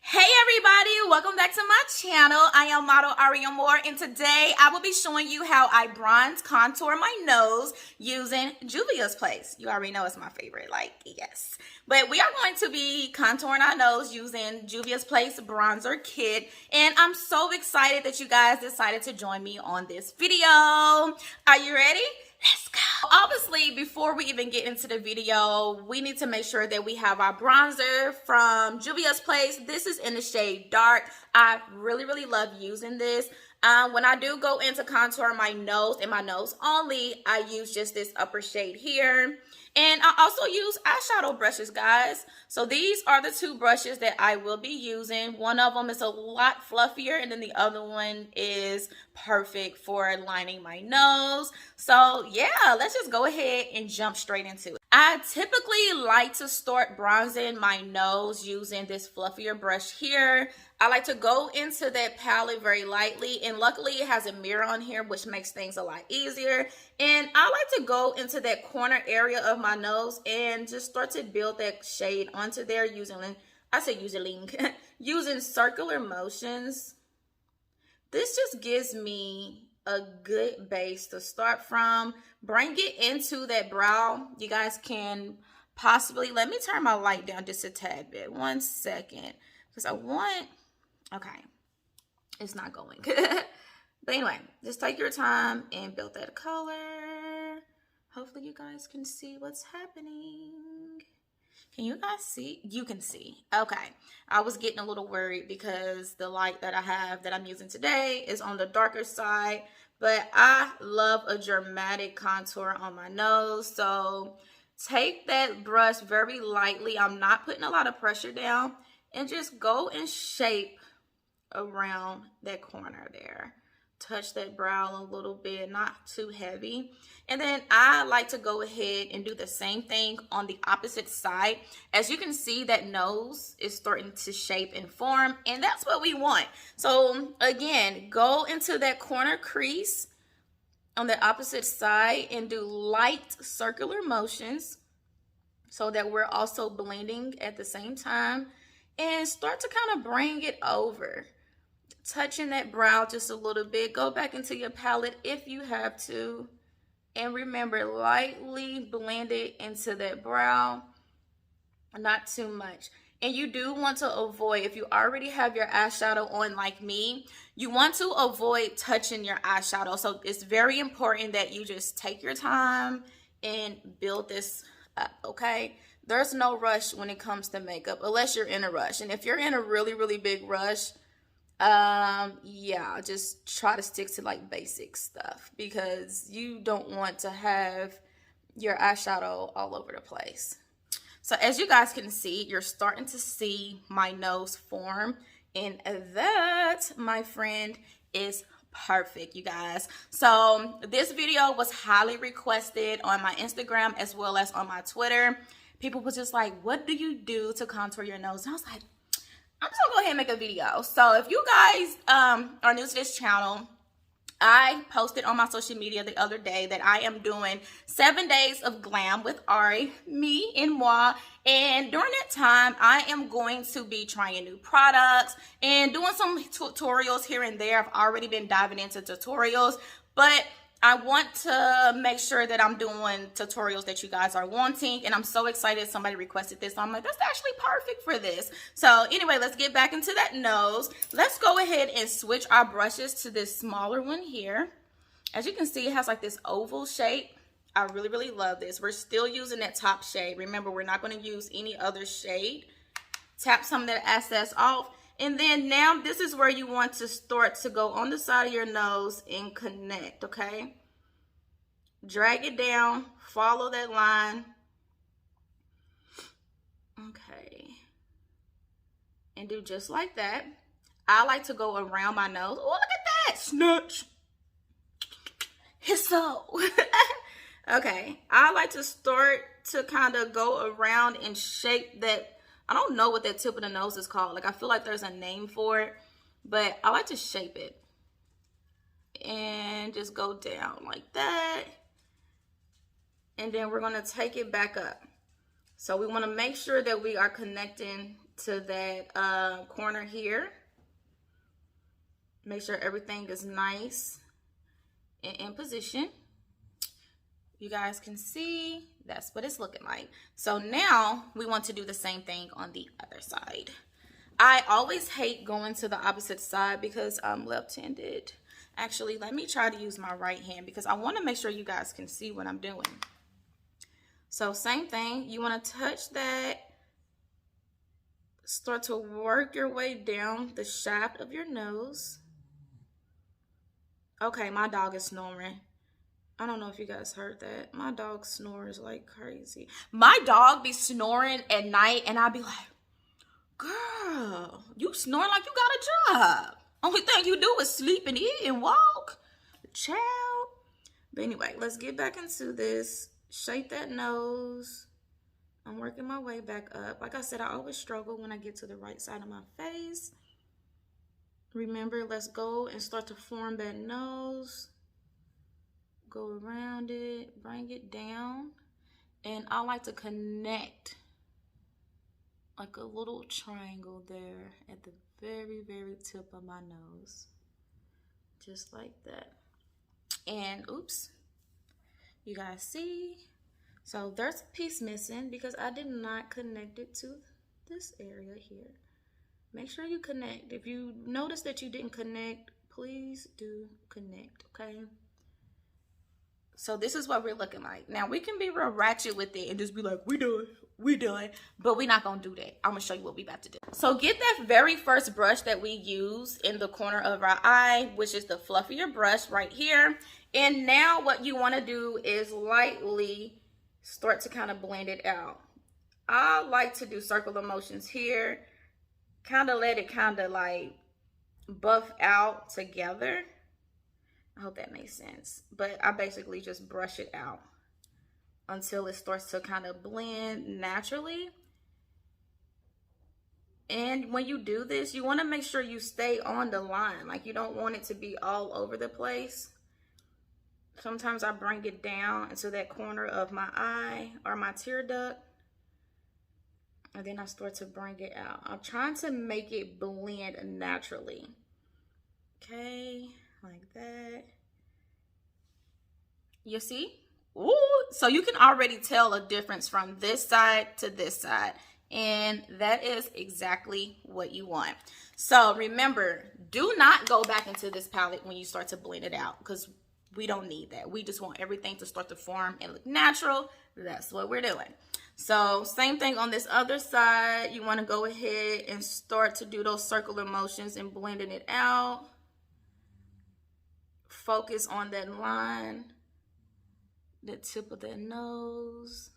Hey everybody, welcome back to my channel. I am modelarieamore, and today I will be showing you how I bronze contour my nose using Juvia's Place. You already know it's my favorite, yes. But we are going to be contouring our nose using Juvia's Place bronzer kit, and I'm so excited that you guys decided to join me on this video. Are you ready? Let's go. Obviously, before we even get into the video, we need to make sure that we have our bronzer from Juvia's Place. This is in the shade Dark. I really love using this. When I do go into contour my nose and my nose only, I use just this upper shade here. And I also use eyeshadow brushes, guys. So these are the two brushes that I will be using. One of them is a lot fluffier, and then the other one is perfect for lining my nose. So yeah, let's just go ahead and jump straight into it. I typically like to start bronzing my nose using this fluffier brush here. I like to go into that palette very lightly, and luckily it has a mirror on here, which makes things a lot easier. And I like to go into that corner area of my nose and just start to build that shade onto there using, using circular motions. This just gives me a good base to start from. Bring it into that brow. You guys can possibly, let me turn my light down just a tad bit. 1 second, because I want, okay, it's not going. But anyway, just take your time and build that color. Hopefully you guys can see what's happening. Can you guys see? You can see. Okay. I was getting a little worried because the light that I have that I'm using today is on the darker side. But I love a dramatic contour on my nose. So take that brush very lightly. I'm not putting a lot of pressure down. And just go and shape around that corner there. Touch that brow a little bit, not too heavy. And then I like to go ahead and do the same thing on the opposite side. As you can see, that nose is starting to shape and form, and that's what we want. So again, go into that corner crease on the opposite side and do light circular motions so that we're also blending at the same time, and start to kind of bring it over. Touching that brow just a little bit. Go back into your palette if you have to. And remember, lightly blend it into that brow. Not too much. And you do want to avoid, if you already have your eyeshadow on like me, you want to avoid touching your eyeshadow. So it's very important that you just take your time and build this up, okay? There's no rush when it comes to makeup, unless you're in a rush. And if you're in a really big rush, yeah, just try to stick to like basic stuff, because you don't want to have your eyeshadow all over the place. So as you guys can see, you're starting to see my nose form, and that, my friend, is perfect, you guys. So this video was highly requested on my Instagram as well as on my Twitter. People were just like, what do you do to contour your nose? And I was like, I'm just gonna go ahead and make a video. So if you guys are new to this channel, I posted on my social media the other day that I am doing 7 days of glam with Ari, me and moi. And during that time, I am going to be trying new products and doing some tutorials here and there. I've already been diving into tutorials, but I want to make sure that I'm doing tutorials that you guys are wanting, and I'm so excited somebody requested this. So I'm like, that's actually perfect for this. So anyway, let's get back into that nose. Let's go ahead and switch our brushes to this smaller one here. As you can see, it has like this oval shape. I really love this. We're still using that top shade. Remember, we're not going to use any other shade. Tap some of that excess off. And then now this is where you want to start to go on the side of your nose and connect, okay? Drag it down, follow that line. Okay. And do just like that. I like to go around my nose. Oh, look at that. Snatch. It's so. Okay. I like to start to kind of go around and shape that. I don't know what that tip of the nose is called. Like, I feel like there's a name for it, but I like to shape it. And just go down like that. And then we're going to take it back up. So we want to make sure that we are connecting to that corner here. Make sure everything is nice and in position. You guys can see that's what it's looking like. So now we want to do the same thing on the other side. I always hate going to the opposite side because I'm left-handed. Actually, let me try to use my right hand because I want to make sure you guys can see what I'm doing. So same thing, you want to touch that. Start to work your way down the shaft of your nose. Okay, my dog is snoring. I don't know if you guys heard that. My dog snores like crazy. My dog be snoring at night and I be like, girl, you snore like you got a job. Only thing you do is sleep and eat and walk. Child. But anyway, let's get back into this. Shape that nose. I'm working my way back up. Like I said, I always struggle when I get to the right side of my face. Remember, let's go and start to form that nose. Go around it, bring it down. And I like to connect like a little triangle there at the very, very tip of my nose. Just like that. And oops, you guys see? So there's a piece missing because I did not connect it to this area here. Make sure you connect. If you notice that you didn't connect, please do connect, okay? So this is what we're looking like. Now we can be real ratchet with it and just be like, we done, but we're not gonna do that. I'm gonna show you what we about to do. So get that very first brush that we use in the corner of our eye, which is the fluffier brush right here. And now what you wanna do is lightly start to kind of blend it out. I like to do circular motions here, kind of let it kind of like buff out together. I hope that makes sense. But I basically just brush it out until it starts to kind of blend naturally. And when you do this, you want to make sure you stay on the line. Like you don't want it to be all over the place. Sometimes I bring it down into that corner of my eye or my tear duct. And then I start to bring it out. I'm trying to make it blend naturally. Okay. Like that. You see? Ooh, so you can already tell a difference from this side to this side. And that is exactly what you want. So remember, do not go back into this palette when you start to blend it out because we don't need that. We just want everything to start to form and look natural. That's what we're doing. So same thing on this other side. You want to go ahead and start to do those circular motions and blending it out. Focus on that line, the tip of that nose,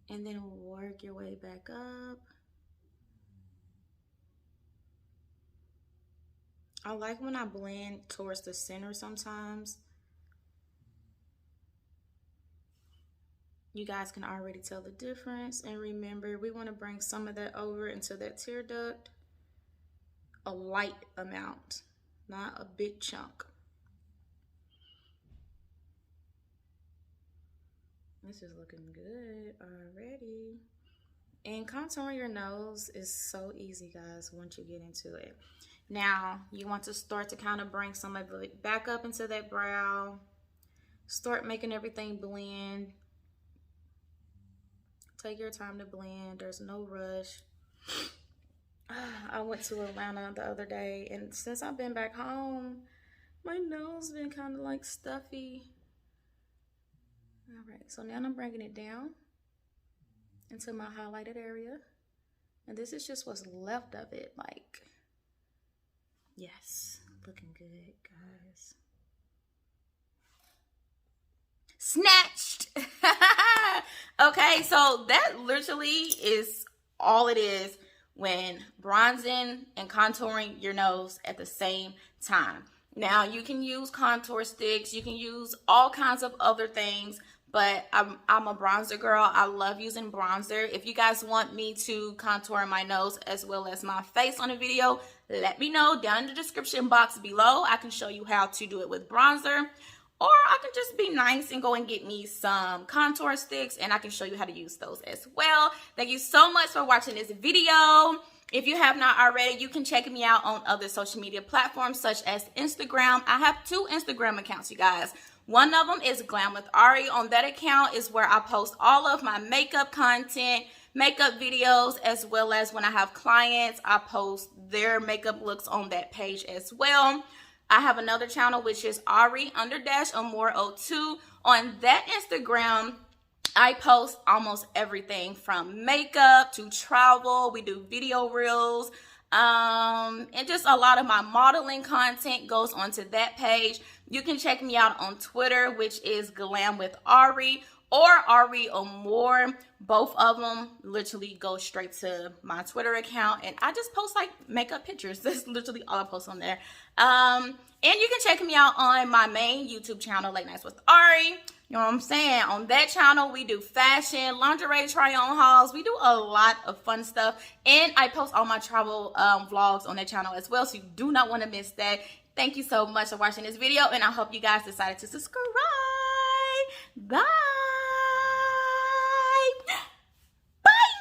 and then work your way back up. I like when I blend towards the center sometimes. You guys can already tell the difference. And remember, we want to bring some of that over into that tear duct. A light amount, not a big chunk. This is looking good already. And contouring your nose is so easy, guys, once you get into it. Now, you want to start to kind of bring some of it back up into that brow. Start making everything blend. Take your time to blend. There's no rush. I went to Atlanta the other day, and since I've been back home, my nose been kind of like stuffy. All right, so now I'm bringing it down into my highlighted area. And this is just what's left of it. Like, yes, looking good, guys. Snatched. Okay, so that literally is all it is when bronzing and contouring your nose at the same time. Now, you can use contour sticks. You can use all kinds of other things. But I'm a bronzer girl. I love using bronzer. If you guys want me to contour my nose as well as my face on a video, let me know down in the description box below. I can show you how to do it with bronzer. or I can just be nice and go and get me some contour sticks, and I can show you how to use those as well. Thank you so much for watching this video. If you have not already, you can check me out on other social media platforms such as Instagram. I have 2 Instagram accounts, you guys. One of them is Glam with Ari. On that account is where I post all of my makeup content, makeup videos, as well as when I have clients, I post their makeup looks on that page as well. I have another channel, which is Ari_Amore02. On that Instagram, I post almost everything from makeup to travel. We do video reels, and just a lot of my modeling content goes onto that page. You can check me out on Twitter, which is Glam with Ari or Ari_Amore. Both of them literally go straight to my Twitter account, and I just post like makeup pictures. That's literally all I post on there. And you can check me out on my main YouTube channel, Late Nights with Ari. You know what I'm saying? On that channel, we do fashion, lingerie try-on hauls. We do a lot of fun stuff. And I post all my travel vlogs on that channel as well, so you do not want to miss that. Thank you so much for watching this video, and I hope you guys decided to subscribe. Bye.